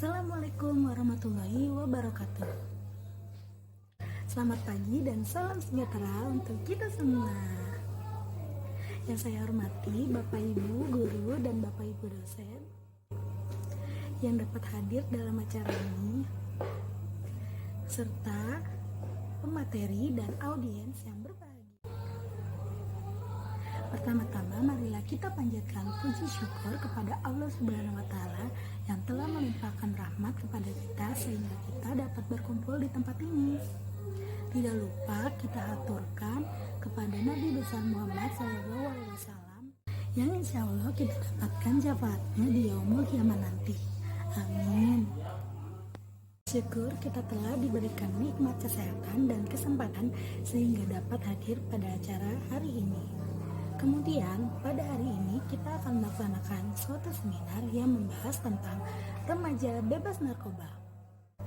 Assalamualaikum warahmatullahi wabarakatuh. Selamat pagi dan salam sejahtera untuk kita semua. Yang saya hormati Bapak Ibu Guru dan Bapak Ibu dosen yang dapat hadir dalam acara ini, serta pemateri dan audiens yang berbahagia. Pertama-tama marilah kita panjatkan puji syukur kepada Allah Subhanahu wa Ta'ala yang telah melimpahkan rahmat kepada kita sehingga kita dapat berkumpul di tempat ini. Tidak lupa kita aturkan kepada Nabi besar Muhammad SAW yang insya Allah kita dapatkan syafaatnya di yaumul kiamat nanti. Amin. Syukur kita telah diberikan nikmat kesehatan dan kesempatan sehingga dapat hadir pada acara hari ini. Kemudian pada hari ini kita akan melaksanakan suatu seminar yang membahas tentang remaja bebas narkoba.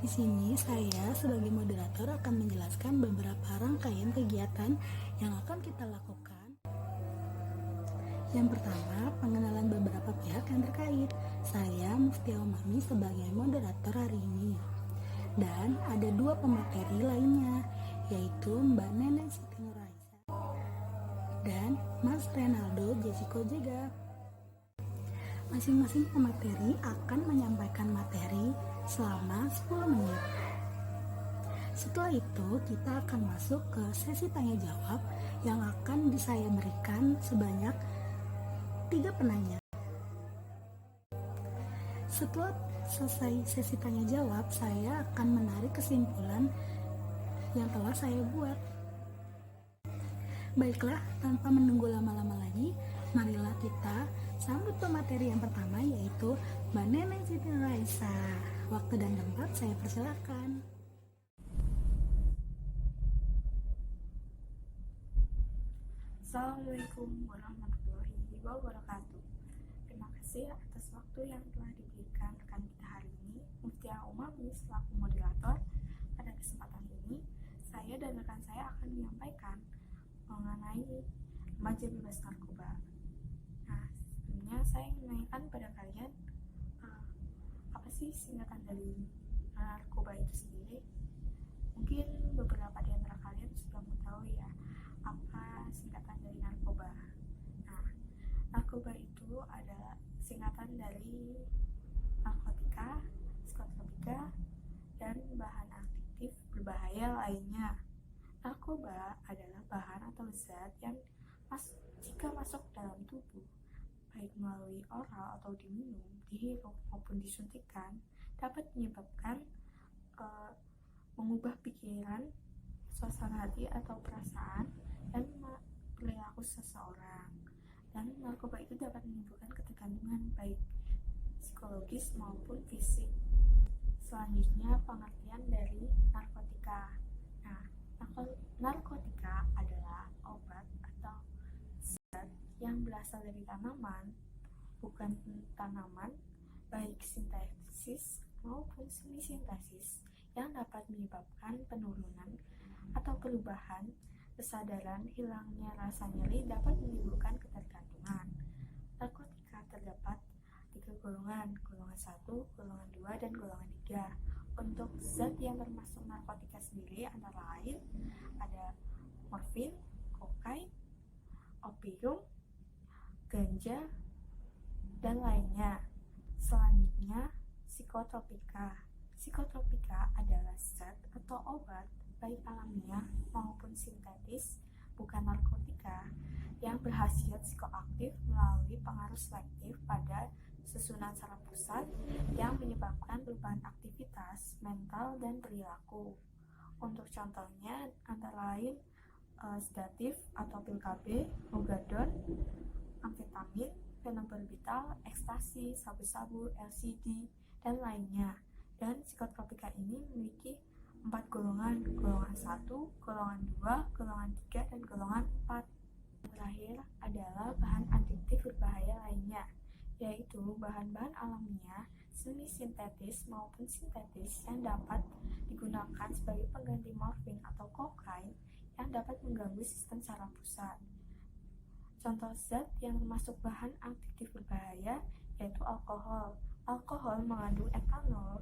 Di sini saya sebagai moderator akan menjelaskan beberapa rangkaian kegiatan yang akan kita lakukan. Yang pertama, pengenalan beberapa pihak yang terkait. Saya Muftia Umami sebagai moderator hari ini. Dan ada dua pemateri lainnya, yaitu Mbak Neneng Siti Nuraisa dan Mas Renaldo Jessico Jega. Masing-masing pemateri akan menyampaikan materi selama 10 menit. Setelah itu kita akan masuk ke sesi tanya jawab yang akan saya berikan sebanyak 3 penanya. Setelah selesai sesi tanya jawab, saya akan menarik kesimpulan yang telah saya buat. Baiklah, tanpa menunggu lama-lama lagi, marilah kita sambut pemateri yang pertama, yaitu Mbak Neneng Siti Nuraisa. Waktu dan tempat saya persilakan. Assalamualaikum warahmatullahi wabarakatuh. Terima kasih atas waktu yang telah diberikan rekan kita hari ini, Muftia Umami selaku moderator. Pada kesempatan ini, saya dan rekan saya akan menyampaikan mengenai remaja bebas narkoba. Nah, sebelumnya saya ingin menanyakan pada kalian, apa sih singkatan dari narkoba itu sendiri? Mungkin beberapa di antara kalian sudah mengetahui ya, apa singkatan dari narkoba. Nah, narkoba itu adalah singkatan dari narkotika, psikotropika, dan bahan aktif berbahaya lainnya. Narkoba adalah bahan atau zat yang jika masuk dalam tubuh, baik melalui oral atau diminum, dihirup maupun disuntikkan, dapat menyebabkan mengubah pikiran, suasana hati atau perasaan, dan perilaku seseorang. Dan narkoba itu dapat menimbulkan ketergantungan baik psikologis maupun fisik. Selanjutnya, pengertian dari narkotika. Nah, narkotika adalah obat atau zat yang berasal dari tanaman, bukan tanaman, baik sintesis maupun semi-sintesis, yang dapat menyebabkan penurunan atau perubahan kesadaran, hilangnya rasa nyeri, dapat menimbulkan ketergantungan. Narkotika terdapat 3 golongan 1, golongan 2, dan golongan 3. Untuk zat yang termasuk narkotika sendiri antara lain ada morfin, kokain, opium, ganja, dan lainnya. Selanjutnya, psikotropika. Psikotropika adalah zat atau obat baik alamiah maupun sintetis, bukan narkotika, yang berkhasiat psikoaktif melalui pengaruh selektif pada susunan saraf pusat yang menyebabkan perubahan aktivitas mental dan perilaku. Untuk contohnya antara lain sedatif atau pil KB, ogadon, amfetamin, fenobarbital, ekstasi, sabu-sabu, LSD, dan lainnya. Dan psikotropika ini memiliki 4 golongan 1, golongan 2, golongan 3, dan golongan 4. Terakhir adalah bahan adiktif berbahaya lainnya, yaitu bahan-bahan alamiah, semi-sintetis maupun sintetis yang dapat digunakan sebagai pengganti morfin atau kokain yang dapat mengganggu sistem saraf pusat. Contoh zat yang termasuk bahan adiktif berbahaya yaitu alkohol, Alkohol mengandung etanol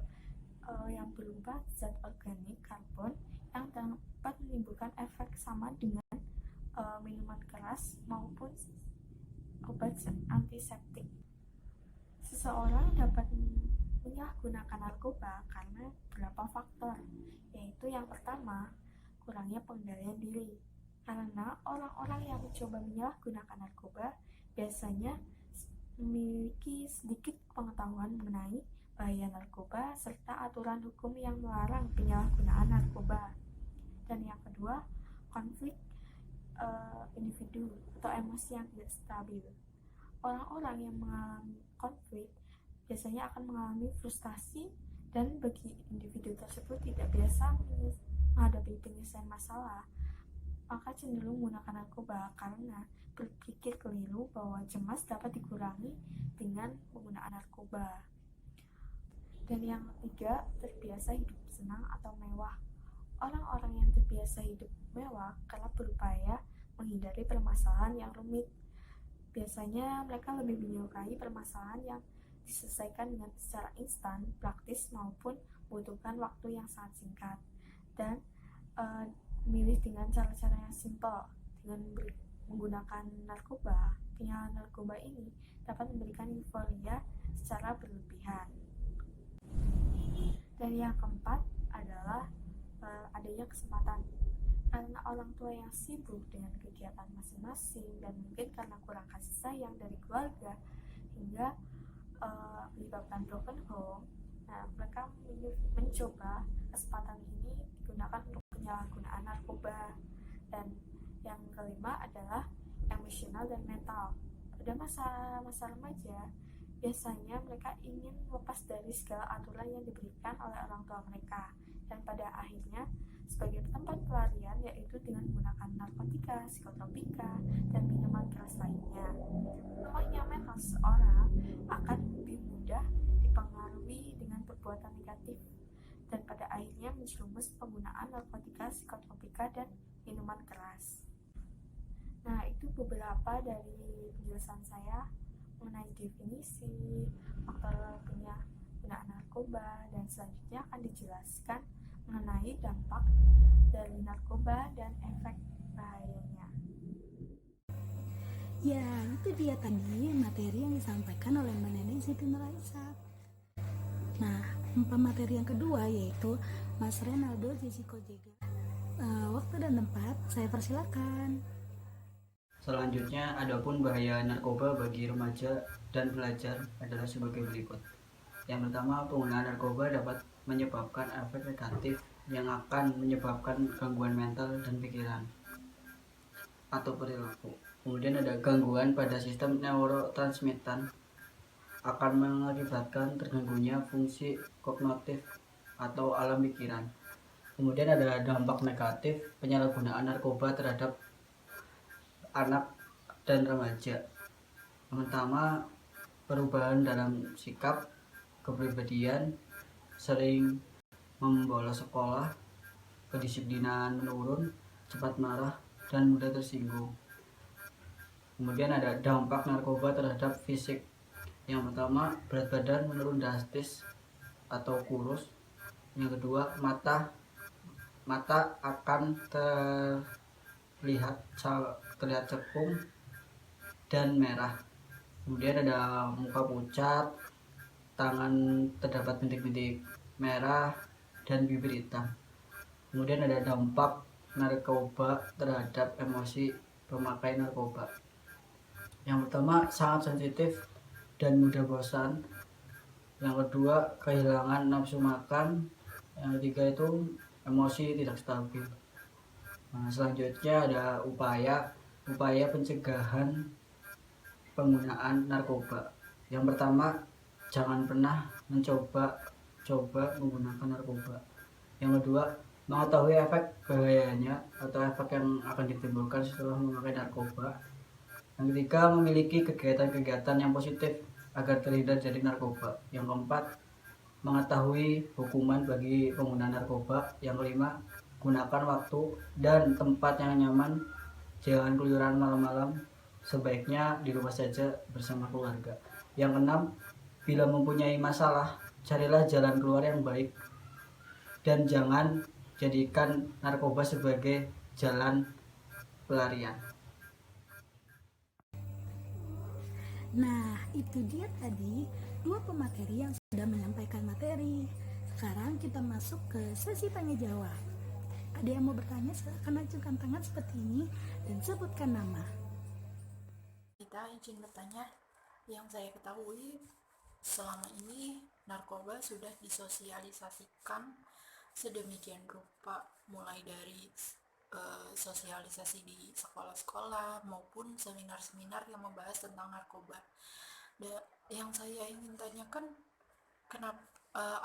yang berupa zat organik karbon yang dapat menimbulkan efek sama dengan minuman keras maupun obat antiseptik. Seseorang dapat menyalahgunakan narkoba karena beberapa faktor, yaitu yang pertama, kurangnya pengendalian diri. Karena orang-orang yang mencoba menyalahgunakan narkoba biasanya memiliki sedikit pengetahuan mengenai bahaya narkoba serta aturan hukum yang melarang penyalahgunaan narkoba. Dan yang kedua, konflik individu atau emosi yang tidak stabil. Orang-orang yang mengalami konflik biasanya akan mengalami frustasi, dan bagi individu tersebut tidak biasa menghadapi penyelesaian masalah, maka cenderung menggunakan narkoba karena berpikir keliru bahwa cemas dapat dikurangi dengan penggunaan narkoba. Dan yang ketiga, terbiasa hidup senang atau mewah. Orang-orang yang terbiasa hidup mewah kerap berupaya menghindari permasalahan yang rumit. Biasanya mereka lebih menyukai permasalahan yang diselesaikan dengan secara instan, praktis, maupun membutuhkan waktu yang sangat singkat. Dan memilih dengan cara-cara yang simpel. Dengan menggunakan narkoba, penyalahgunaan narkoba ini dapat memberikan euforia secara berlebihan. Dan yang keempat adalah adanya kesempatan. Karena orang tua yang sibuk dengan kegiatan masing-masing dan mungkin karena kurang kasih sayang dari keluarga hingga menyebabkan broken home, mereka mencoba kesempatan ini digunakan untuk penyalahgunaan narkoba. Dan yang kelima adalah emosional dan mental. Pada masa remaja, biasanya mereka ingin lepas dari segala aturan yang diberikan oleh orang tua mereka, dan pada akhirnya sebagai tempat pelarian yaitu dengan menggunakan narkotika, psikotropika, dan minuman keras lainnya. Lemahnya mental seseorang akan lebih mudah dipengaruhi dengan perbuatan negatif, dan pada akhirnya menjerumus penggunaan narkotika, psikotropika, dan minuman keras. Nah, itu beberapa dari penjelasan saya mengenai definisi, faktor penyalahgunaan narkoba, dan selanjutnya akan dijelaskan mengenai dampak dari narkoba dan efek bahayanya. Ya, itu dia tadi materi yang disampaikan oleh Mbak Neni Siti Nuraisa. Nah, materi yang kedua yaitu Mas Renaldo Jessico Jega. Waktu dan tempat saya persilakan. Selanjutnya, adapun bahaya narkoba bagi remaja dan pelajar adalah sebagai berikut. Yang pertama, penggunaan narkoba dapat menyebabkan efek negatif yang akan menyebabkan gangguan mental dan pikiran atau perilaku. Kemudian ada gangguan pada sistem neurotransmitan, akan mengakibatkan terganggunya fungsi kognitif atau alam pikiran. Kemudian ada dampak negatif penyalahgunaan narkoba terhadap anak dan remaja. Yang pertama, perubahan dalam sikap, kepribadian, sering membolos sekolah, kedisiplinan menurun, cepat marah, dan mudah tersinggung. Kemudian ada dampak narkoba terhadap fisik. Yang pertama, berat badan menurun drastis atau kurus. Yang kedua, mata akan terlihat cekung dan merah. Kemudian ada muka pucat, tangan terdapat bintik-bintik merah, dan bibir hitam. Kemudian ada dampak narkoba terhadap emosi pemakai narkoba. Yang pertama, sangat sensitif dan mudah bosan. Yang kedua, kehilangan nafsu makan. Yang ketiga itu emosi tidak stabil. Nah, selanjutnya ada upaya pencegahan penggunaan narkoba. Yang pertama, jangan pernah mencoba menggunakan narkoba. Yang kedua, mengetahui efek bahayanya atau efek yang akan ditimbulkan setelah memakai narkoba. Yang ketiga, memiliki kegiatan-kegiatan yang positif agar terhindar dari narkoba. Yang keempat, mengetahui hukuman bagi pengguna narkoba. Yang kelima, gunakan waktu dan tempat yang nyaman. Jangan keluyuran malam-malam, sebaiknya di rumah saja bersama keluarga. Yang keenam, Bila mempunyai masalah, carilah jalan keluar yang baik dan jangan jadikan narkoba sebagai jalan pelarian. Nah, itu dia tadi dua pemateri yang sudah menyampaikan materi. Sekarang kita masuk ke sesi tanya jawab. Ada yang mau bertanya, silakan ajukan tangan seperti ini dan sebutkan nama. Kita izin bertanya, yang saya ketahui selama ini narkoba sudah disosialisasikan sedemikian rupa, mulai dari sosialisasi di sekolah-sekolah maupun seminar-seminar yang membahas tentang narkoba. Yang saya ingin tanyakan, kenapa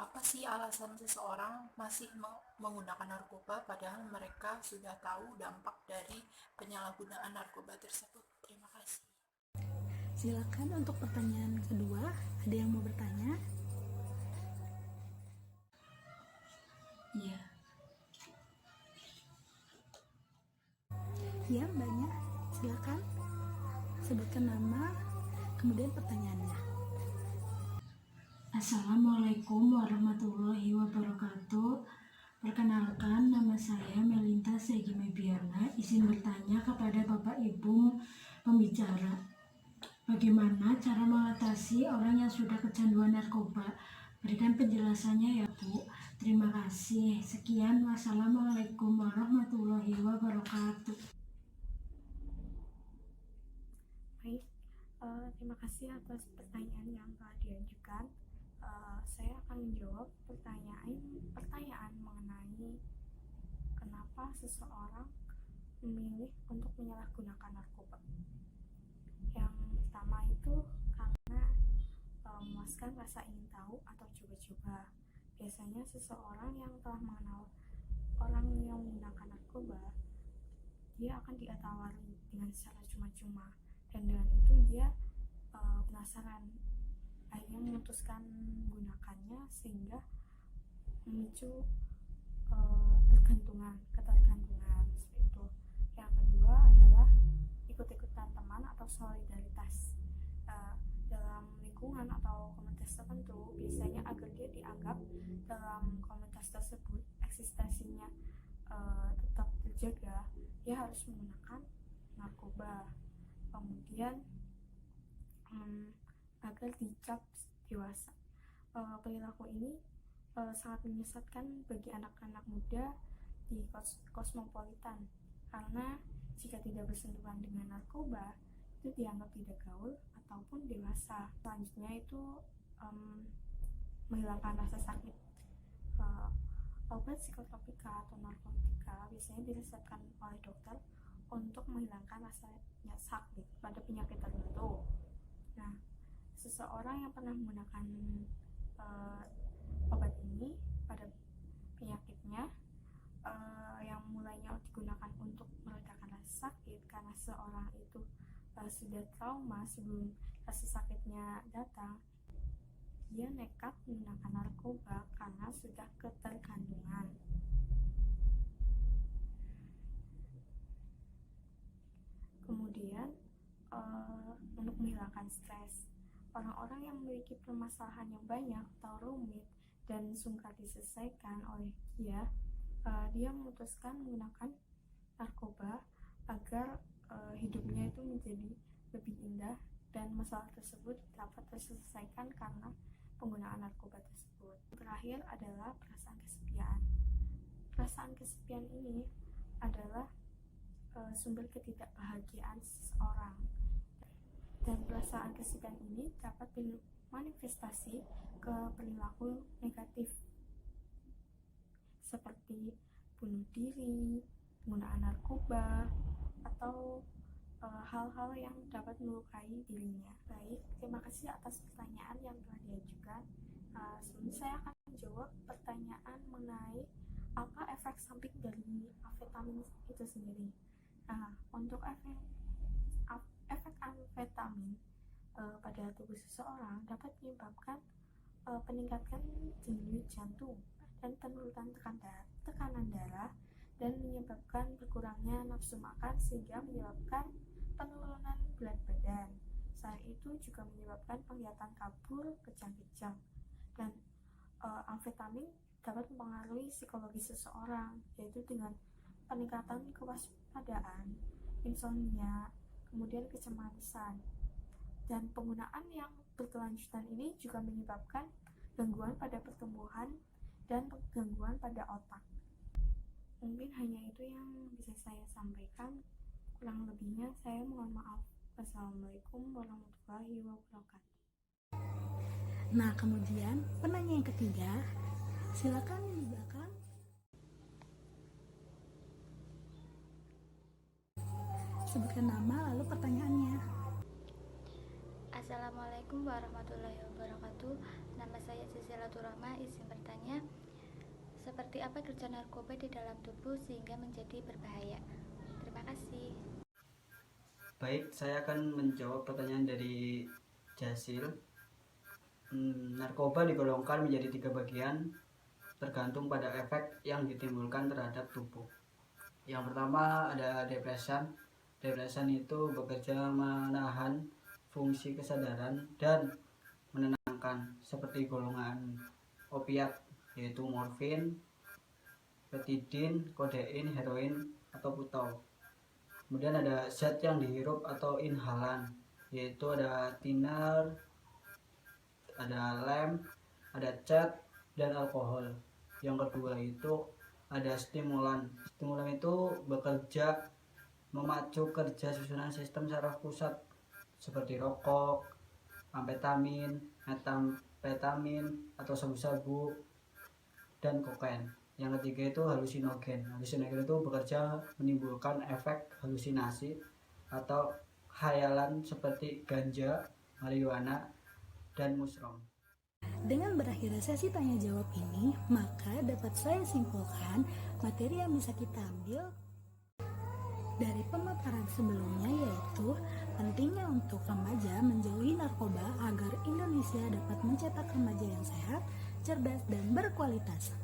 apa sih alasan seseorang masih menggunakan narkoba padahal mereka sudah tahu dampak dari penyalahgunaan narkoba tersebut? Terima kasih. Silakan untuk pertanyaan kedua, ada yang mau bertanya? Iya. Ya, mbaknya, silakan sebutkan nama, kemudian pertanyaannya. Assalamualaikum warahmatullahi wabarakatuh. Perkenalkan, nama saya Melinta Segimebiana. Izin bertanya kepada Bapak Ibu pembicara, bagaimana cara mengatasi orang yang sudah kecanduan narkoba? Berikan penjelasannya ya Bu. Terima kasih. Sekian, wassalamualaikum warahmatullahi wabarakatuh. Baik, terima kasih atas pertanyaan yang telah diajukan. Saya akan menjawab pertanyaan mengenai kenapa seseorang memilih untuk menyalahgunakan narkoba. Yang pertama itu karena memuaskan rasa ingin tahu atau coba-coba. Biasanya seseorang yang telah mengenal orang yang menggunakan narkoba, dia akan ditawari dengan secara cuma-cuma, dan dengan itu dia penasaran, akhirnya memutuskan menggunakannya sehingga memicu ketergantungan seperti itu. Yang kedua adalah ikut-ikutan teman atau solidaritas dalam lingkungan atau komunitas tertentu. Biasanya agar dia dianggap dalam komunitas tersebut eksistensinya tetap terjaga, dia harus menggunakan narkoba. Kemudian agar dicap dewasa. Perilaku ini sangat menyesatkan bagi anak-anak muda di kosmopolitan, karena jika tidak bersentuhan dengan narkoba itu dianggap tidak gaul ataupun dewasa. Selanjutnya itu menghilangkan rasa sakit. Obat psikotropika atau narkotika biasanya diresepkan oleh dokter untuk menghilangkan rasanya sakit pada penyakit tertentu. Nah, seseorang yang pernah menggunakan obat ini pada penyakitnya yang mulainya digunakan untuk meredakan rasa sakit karena seorang itu sudah trauma sebelum rasa sakitnya datang, dia nekat menggunakan narkoba karena sudah ketergantungan. Kemudian untuk menghilangkan stres, orang-orang yang memiliki permasalahan yang banyak atau rumit dan sungkan diselesaikan oleh dia memutuskan menggunakan narkoba agar hidupnya itu menjadi lebih indah dan masalah tersebut dapat terselesaikan karena penggunaan narkoba tersebut. Terakhir adalah perasaan kesepian. Perasaan kesepian ini adalah sumber ketidakbahagiaan seseorang, dan perasaan kesepian ini dapat dimanifestasi ke perilaku negatif seperti bunuh diri, penggunaan narkoba, atau hal-hal yang dapat melukai dirinya. Baik, terima kasih atas pertanyaan yang telah diajukan. Sebelumnya saya akan menjawab pertanyaan mengenai apa efek samping dari amfetamin itu sendiri. Untuk efek amfetamin pada tubuh seseorang dapat menyebabkan peningkatan denyut jantung dan penurunan tekanan darah, dan menyebabkan berkurangnya nafsu makan sehingga menyebabkan penurunan berat badan. Selain itu juga menyebabkan penglihatan kabur, kejang-kejang, dan amfetamin dapat mempengaruhi psikologi seseorang, yaitu dengan peningkatan kewaspadaan, insomnia, kemudian kecemasan. Dan penggunaan yang berkelanjutan ini juga menyebabkan gangguan pada pertumbuhan dan gangguan pada otak. Mungkin hanya itu yang bisa saya sampaikan. Kurang lebihnya saya mohon maaf. Wassalamualaikum warahmatullahi wabarakatuh. Nah, kemudian penanya yang ketiga, silakan di belakang. Sebutkan nama lalu pertanyaannya. Assalamualaikum warahmatullahi wabarakatuh. Nama saya Sisila Turama, izin bertanya, seperti apa kerja narkoba di dalam tubuh sehingga menjadi berbahaya? Terima kasih. Baik, saya akan menjawab pertanyaan dari Jasil. Narkoba digolongkan menjadi 3 bagian tergantung pada efek yang ditimbulkan terhadap tubuh. Yang pertama ada depresan. Depresan itu bekerja menahan fungsi kesadaran dan menenangkan, seperti golongan opiat yaitu morfin, petidin, kodein, heroin, atau putau. Kemudian ada zat yang dihirup atau inhalan, yaitu ada thinner, ada lem, ada cat, dan alkohol. Yang kedua itu ada stimulan. Stimulan itu bekerja memacu kerja susunan sistem saraf pusat, seperti rokok, amfetamin, metamfetamin, atau sabu-sabu, dan kokain. Yang ketiga itu halusinogen. Halusinogen itu bekerja menimbulkan efek halusinasi atau khayalan seperti ganja, marijuana, dan mushroom. Dengan berakhirnya sesi tanya jawab ini, maka dapat saya simpulkan materi yang bisa kita ambil dari pemaparan sebelumnya, yaitu pentingnya untuk remaja menjauhi narkoba agar Indonesia dapat mencetak remaja yang sehat, cerdas, dan berkualitas.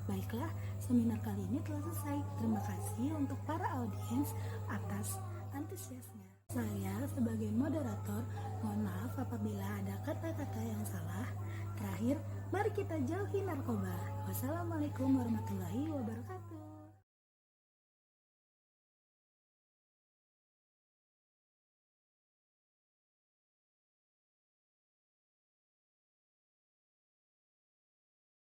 Baiklah, seminar kali ini telah selesai. Terima kasih untuk para audiens atas antusiasnya. Saya sebagai moderator, mohon maaf apabila ada kata-kata yang salah. Terakhir, mari kita jauhi narkoba. Wassalamualaikum warahmatullahi wabarakatuh.